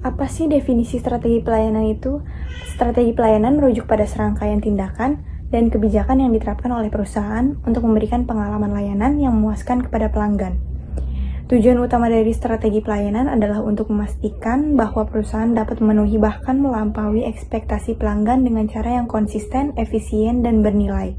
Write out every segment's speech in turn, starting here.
Apa sih definisi strategi pelayanan itu? Strategi pelayanan merujuk pada serangkaian tindakan dan kebijakan yang diterapkan oleh perusahaan untuk memberikan pengalaman layanan yang memuaskan kepada pelanggan. Tujuan utama dari strategi pelayanan adalah untuk memastikan bahwa perusahaan dapat memenuhi bahkan melampaui ekspektasi pelanggan dengan cara yang konsisten, efisien, dan bernilai.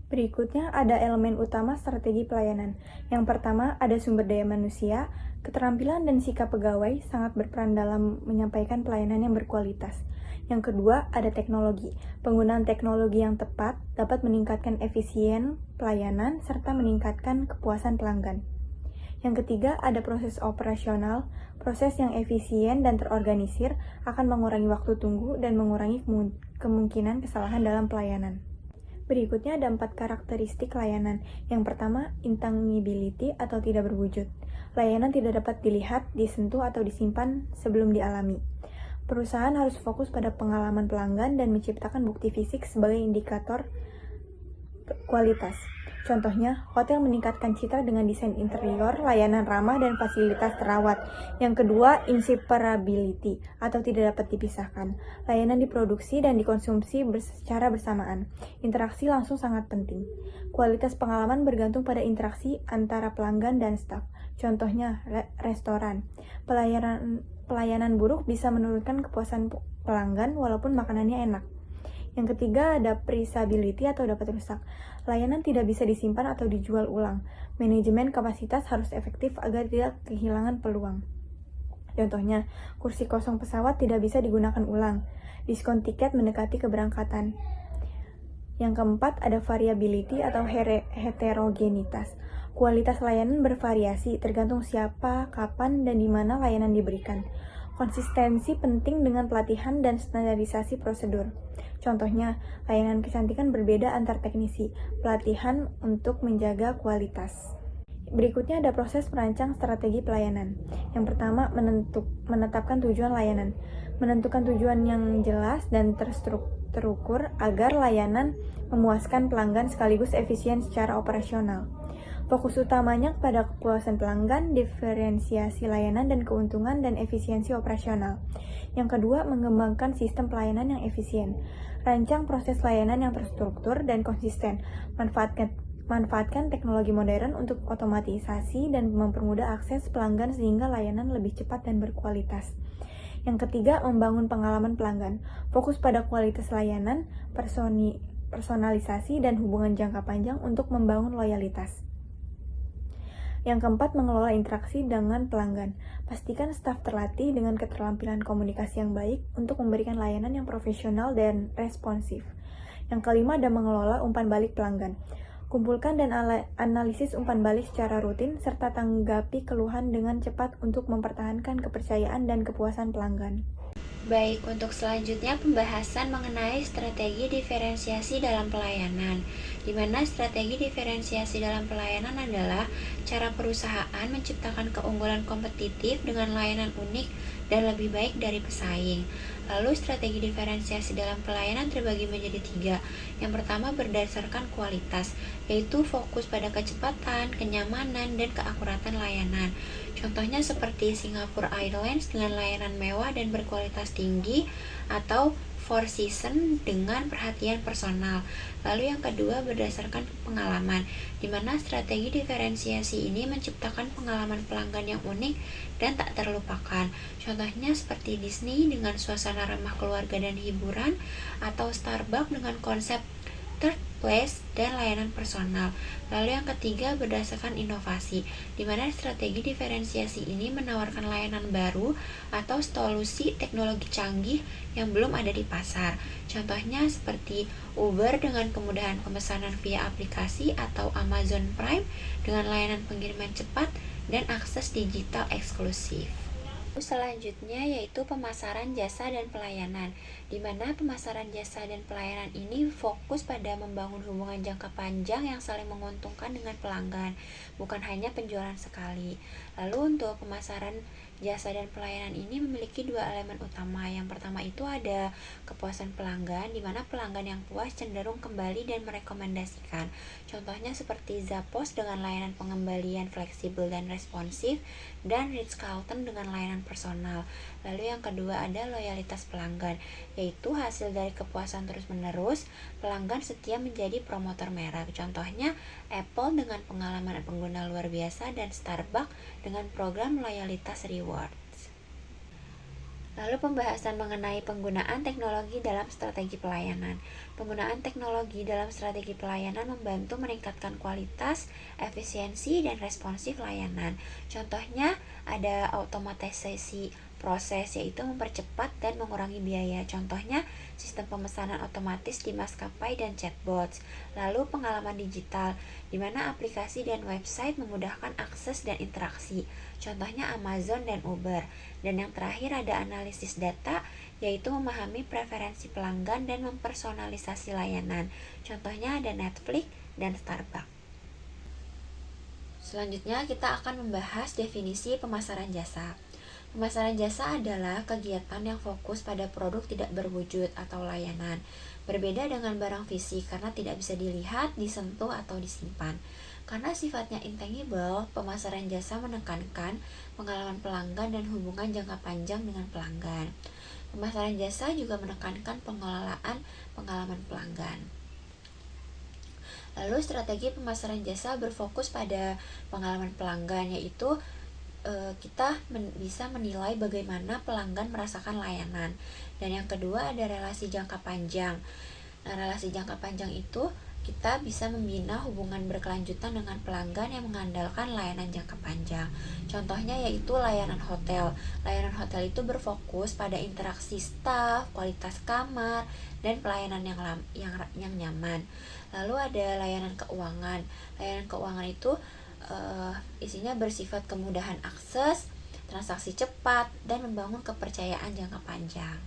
Berikutnya ada elemen utama strategi pelayanan. Yang pertama ada sumber daya manusia. Keterampilan dan sikap pegawai sangat berperan dalam menyampaikan pelayanan yang berkualitas. Yang kedua ada teknologi. Penggunaan teknologi yang tepat dapat meningkatkan efisien pelayanan serta meningkatkan kepuasan pelanggan. Yang ketiga ada proses operasional. Proses yang efisien dan terorganisir akan mengurangi waktu tunggu dan mengurangi kemungkinan kesalahan dalam pelayanan. Berikutnya ada 4 karakteristik layanan. Yang pertama, intangibility atau tidak berwujud. Layanan tidak dapat dilihat, disentuh, atau disimpan sebelum dialami. Perusahaan harus fokus pada pengalaman pelanggan dan menciptakan bukti fisik sebagai indikator kualitas. Contohnya, hotel meningkatkan citra dengan desain interior, layanan ramah, dan fasilitas terawat. Yang kedua, inseparability atau tidak dapat dipisahkan. Layanan diproduksi dan dikonsumsi secara bersamaan. Interaksi langsung sangat penting. Kualitas pengalaman bergantung pada interaksi antara pelanggan dan staf. Contohnya, restoran. Pelayanan buruk bisa menurunkan kepuasan pelanggan walaupun makanannya enak. Yang ketiga ada prisability atau dapat rusak. Layanan tidak bisa disimpan atau dijual ulang. Manajemen kapasitas harus efektif agar tidak kehilangan peluang. Contohnya, kursi kosong pesawat tidak bisa digunakan ulang. Diskon tiket mendekati keberangkatan. Yang keempat ada variability atau heterogenitas. Kualitas layanan bervariasi tergantung siapa, kapan, dan di mana layanan diberikan. Konsistensi penting dengan pelatihan dan standarisasi prosedur. Contohnya, layanan kecantikan berbeda antar teknisi, pelatihan untuk menjaga kualitas. Berikutnya ada proses merancang strategi pelayanan. Yang pertama, menetapkan tujuan layanan. Menentukan tujuan yang jelas dan terukur agar layanan memuaskan pelanggan sekaligus efisien secara operasional. Fokus utamanya pada kepuasan pelanggan, diferensiasi layanan dan keuntungan, dan efisiensi operasional. Yang kedua, mengembangkan sistem pelayanan yang efisien. Rancang proses layanan yang terstruktur dan konsisten. Manfaatkan teknologi modern untuk otomatisasi dan mempermudah akses pelanggan sehingga layanan lebih cepat dan berkualitas. Yang ketiga, membangun pengalaman pelanggan. Fokus pada kualitas layanan, personalisasi, dan hubungan jangka panjang untuk membangun loyalitas. Yang keempat, mengelola interaksi dengan pelanggan. Pastikan staf terlatih dengan keterampilan komunikasi yang baik untuk memberikan layanan yang profesional dan responsif. Yang kelima, ada mengelola umpan balik pelanggan. Kumpulkan dan analisis umpan balik secara rutin, serta tanggapi keluhan dengan cepat untuk mempertahankan kepercayaan dan kepuasan pelanggan. Baik, untuk selanjutnya pembahasan mengenai strategi diferensiasi dalam pelayanan, di mana strategi diferensiasi dalam pelayanan adalah cara perusahaan menciptakan keunggulan kompetitif dengan layanan unik dan lebih baik dari pesaing. Lalu strategi diferensiasi dalam pelayanan terbagi menjadi 3. Yang pertama berdasarkan kualitas, yaitu fokus pada kecepatan, kenyamanan, dan keakuratan layanan. Contohnya seperti Singapore Airlines dengan layanan mewah dan berkualitas tinggi, atau Four Seasons dengan perhatian personal. Lalu yang kedua berdasarkan pengalaman, di mana strategi diferensiasi ini menciptakan pengalaman pelanggan yang unik dan tak terlupakan. Contohnya seperti Disney dengan suasana ramah keluarga dan hiburan, atau Starbucks dengan konsep third place dan layanan personal. Lalu yang ketiga berdasarkan inovasi, di mana strategi diferensiasi ini menawarkan layanan baru atau solusi teknologi canggih yang belum ada di pasar. Contohnya seperti Uber dengan kemudahan pemesanan via aplikasi, atau Amazon Prime dengan layanan pengiriman cepat dan akses digital eksklusif. Selanjutnya yaitu pemasaran jasa dan pelayanan, di mana pemasaran jasa dan pelayanan ini fokus pada membangun hubungan jangka panjang yang saling menguntungkan dengan pelanggan, bukan hanya penjualan sekali. Lalu untuk pemasaran Jasa dan pelayanan ini memiliki dua elemen utama. Yang pertama itu ada kepuasan pelanggan, di mana pelanggan yang puas cenderung kembali dan merekomendasikan. Contohnya seperti Zappos dengan layanan pengembalian fleksibel dan responsif, dan Ritz-Carlton dengan layanan personal. Lalu yang kedua ada loyalitas pelanggan, yaitu hasil dari kepuasan terus-menerus, pelanggan setia menjadi promotor merek. Contohnya Apple dengan pengalaman pengguna luar biasa, dan Starbucks dengan program loyalitas rewards. Lalu pembahasan mengenai penggunaan teknologi dalam strategi pelayanan. Penggunaan teknologi dalam strategi pelayanan membantu meningkatkan kualitas, efisiensi, dan responsif layanan. Contohnya ada otomatisasi proses, yaitu mempercepat dan mengurangi biaya. Contohnya sistem pemesanan otomatis di maskapai dan chatbots. Lalu pengalaman digital, di mana aplikasi dan website memudahkan akses dan interaksi. Contohnya Amazon dan Uber. Dan yang terakhir ada analisis data, yaitu memahami preferensi pelanggan dan mempersonalisasi layanan. Contohnya ada Netflix dan Starbucks. Selanjutnya kita akan membahas definisi pemasaran jasa. Pemasaran jasa adalah kegiatan yang fokus pada produk tidak berwujud atau layanan. Berbeda dengan barang fisik karena tidak bisa dilihat, disentuh, atau disimpan. Karena sifatnya intangible, pemasaran jasa menekankan pengalaman pelanggan dan hubungan jangka panjang dengan pelanggan. Pemasaran jasa juga menekankan pengelolaan pengalaman pelanggan. Lalu strategi pemasaran jasa berfokus pada pengalaman pelanggan, yaitu kita bisa menilai bagaimana pelanggan merasakan layanan. Dan yang kedua ada relasi jangka panjang. Nah, relasi jangka panjang itu kita bisa membina hubungan berkelanjutan dengan pelanggan yang mengandalkan layanan jangka panjang. Contohnya yaitu layanan hotel. Layanan hotel itu berfokus pada interaksi staf, kualitas kamar, dan pelayanan yang nyaman. Lalu ada layanan keuangan. Layanan keuangan itu isinya bersifat kemudahan akses, transaksi cepat, dan membangun kepercayaan jangka panjang.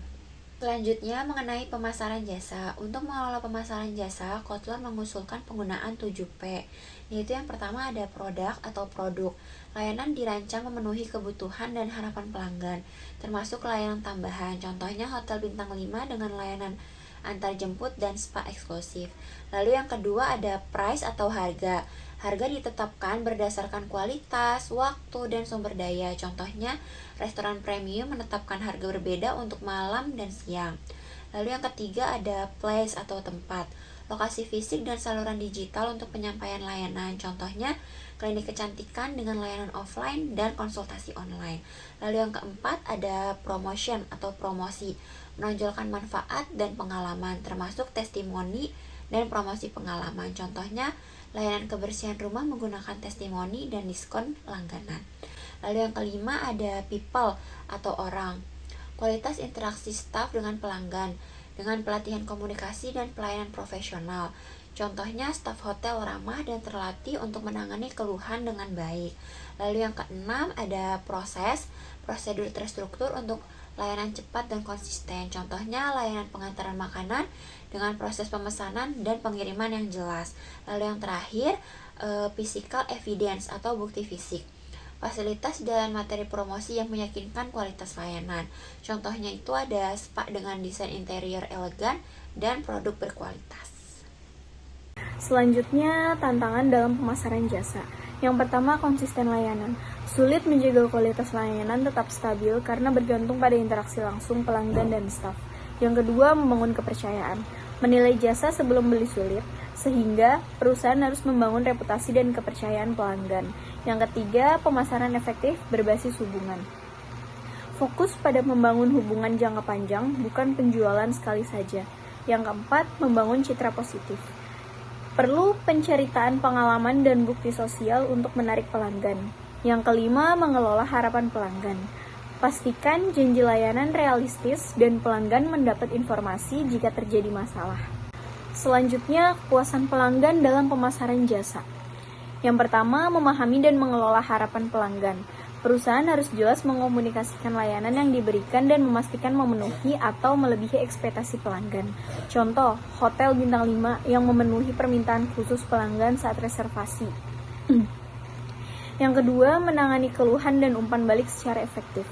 Selanjutnya mengenai pemasaran jasa. Untuk mengelola pemasaran jasa, Kotler mengusulkan penggunaan 7P, yaitu yang pertama ada produk atau produk. Layanan dirancang memenuhi kebutuhan dan harapan pelanggan, termasuk layanan tambahan. Contohnya hotel bintang 5 dengan layanan antar jemput dan spa eksklusif. Lalu yang kedua ada price atau harga. Harga ditetapkan berdasarkan kualitas, waktu, dan sumber daya. Contohnya, restoran premium menetapkan harga berbeda untuk malam dan siang. Lalu yang ketiga ada place atau tempat. Lokasi fisik dan saluran digital untuk penyampaian layanan. Contohnya, klinik kecantikan dengan layanan offline dan konsultasi online. Lalu yang keempat ada promotion atau promosi. Menonjolkan manfaat dan pengalaman, termasuk testimoni dan promosi pengalaman. Contohnya, layanan kebersihan rumah menggunakan testimoni dan diskon langganan. Lalu yang kelima ada people atau orang. Kualitas interaksi staf dengan pelanggan dengan pelatihan komunikasi dan pelayanan profesional. Contohnya staf hotel ramah dan terlatih untuk menangani keluhan dengan baik. Lalu yang keenam ada prosedur terstruktur untuk layanan cepat dan konsisten. Contohnya layanan pengantaran makanan dengan proses pemesanan dan pengiriman yang jelas. Lalu yang terakhir physical evidence atau bukti fisik. Fasilitas dan materi promosi yang meyakinkan kualitas layanan. Contohnya itu ada spa dengan desain interior elegan dan produk berkualitas. Selanjutnya, tantangan dalam pemasaran jasa. Yang pertama, konsisten layanan. Sulit menjaga kualitas layanan tetap stabil karena bergantung pada interaksi langsung pelanggan dan staf. Yang kedua, membangun kepercayaan. Menilai jasa sebelum beli sulit, sehingga perusahaan harus membangun reputasi dan kepercayaan pelanggan. Yang ketiga, pemasaran efektif berbasis hubungan. Fokus pada membangun hubungan jangka panjang, bukan penjualan sekali saja. Yang keempat, membangun citra positif. Perlu penceritaan pengalaman dan bukti sosial untuk menarik pelanggan. Yang kelima, mengelola harapan pelanggan. Pastikan janji layanan realistis dan pelanggan mendapat informasi jika terjadi masalah. Selanjutnya, kepuasan pelanggan dalam pemasaran jasa. Yang pertama, memahami dan mengelola harapan pelanggan. Perusahaan harus jelas mengomunikasikan layanan yang diberikan dan memastikan memenuhi atau melebihi ekspektasi pelanggan. Contoh, hotel bintang 5 yang memenuhi permintaan khusus pelanggan saat reservasi. Yang kedua, menangani keluhan dan umpan balik secara efektif.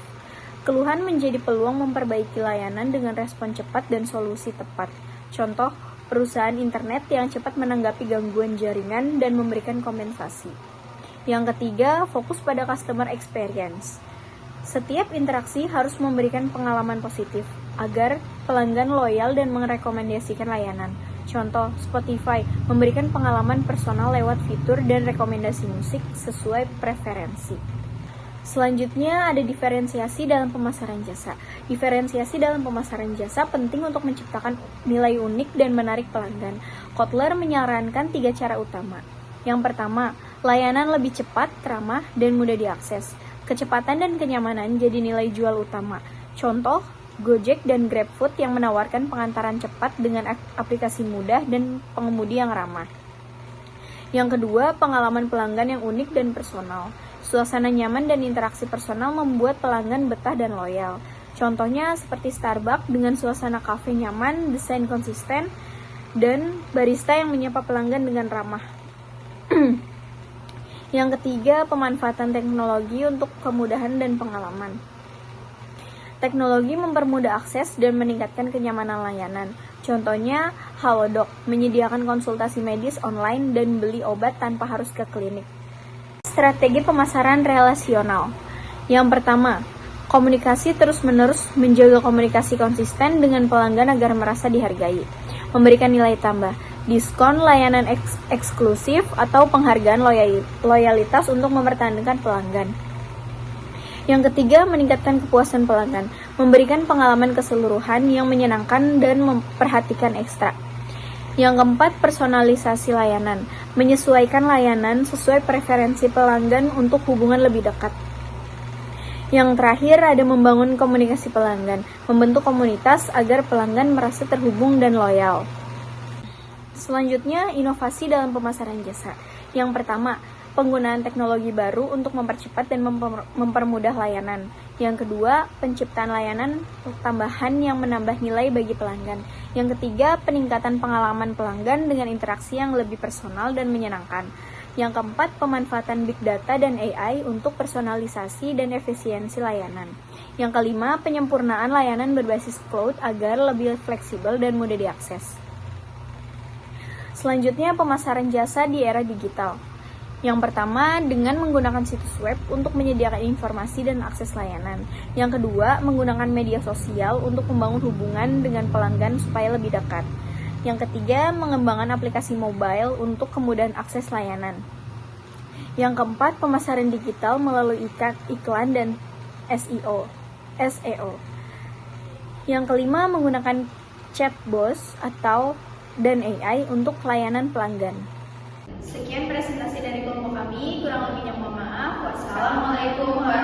Keluhan menjadi peluang memperbaiki layanan dengan respon cepat dan solusi tepat. Contoh, perusahaan internet yang cepat menanggapi gangguan jaringan dan memberikan kompensasi. Yang ketiga, fokus pada customer experience. Setiap interaksi harus memberikan pengalaman positif agar pelanggan loyal dan merekomendasikan layanan. Contoh, Spotify memberikan pengalaman personal lewat fitur dan rekomendasi musik sesuai preferensi. Selanjutnya ada diferensiasi dalam pemasaran jasa. Diferensiasi dalam pemasaran jasa penting untuk menciptakan nilai unik dan menarik pelanggan. Kotler menyarankan 3 cara utama. Yang pertama, layanan lebih cepat, ramah, dan mudah diakses. Kecepatan dan kenyamanan jadi nilai jual utama. Contoh, Gojek dan GrabFood yang menawarkan pengantaran cepat dengan aplikasi mudah dan pengemudi yang ramah. Yang kedua, pengalaman pelanggan yang unik dan personal. Suasana nyaman dan interaksi personal membuat pelanggan betah dan loyal. Contohnya seperti Starbucks dengan suasana kafe nyaman, desain konsisten, dan barista yang menyapa pelanggan dengan ramah. Yang ketiga, pemanfaatan teknologi untuk kemudahan dan pengalaman. Teknologi mempermudah akses dan meningkatkan kenyamanan layanan. Contohnya, Halodoc menyediakan konsultasi medis online dan beli obat tanpa harus ke klinik. Strategi pemasaran relasional. Yang pertama, komunikasi terus-menerus, menjaga komunikasi konsisten dengan pelanggan agar merasa dihargai. Memberikan nilai tambah, diskon, layanan eksklusif, atau penghargaan loyalitas untuk mempertahankan pelanggan. Yang ketiga, meningkatkan kepuasan pelanggan. Memberikan pengalaman keseluruhan yang menyenangkan dan memperhatikan ekstra. Yang keempat, personalisasi layanan. Menyesuaikan layanan sesuai preferensi pelanggan untuk hubungan lebih dekat. Yang terakhir, ada membangun komunikasi pelanggan. Membentuk komunitas agar pelanggan merasa terhubung dan loyal. Selanjutnya, inovasi dalam pemasaran jasa. Yang pertama, penggunaan teknologi baru untuk mempercepat dan mempermudah layanan. Yang kedua, penciptaan layanan tambahan yang menambah nilai bagi pelanggan. Yang ketiga, peningkatan pengalaman pelanggan dengan interaksi yang lebih personal dan menyenangkan. Yang keempat, pemanfaatan big data dan AI untuk personalisasi dan efisiensi layanan. Yang kelima, penyempurnaan layanan berbasis cloud agar lebih fleksibel dan mudah diakses. Selanjutnya, pemasaran jasa di era digital. Yang pertama, dengan menggunakan situs web untuk menyediakan informasi dan akses layanan. Yang kedua, menggunakan media sosial untuk membangun hubungan dengan pelanggan supaya lebih dekat. Yang ketiga, mengembangkan aplikasi mobile untuk kemudahan akses layanan. Yang keempat, pemasaran digital melalui iklan dan SEO. Yang kelima, menggunakan chatbot dan AI untuk layanan pelanggan. Sekian presentasi dari kelompok kami, kurang lebihnya mohon maaf. Wassalamualaikum warahmatullahi wabarakatuh.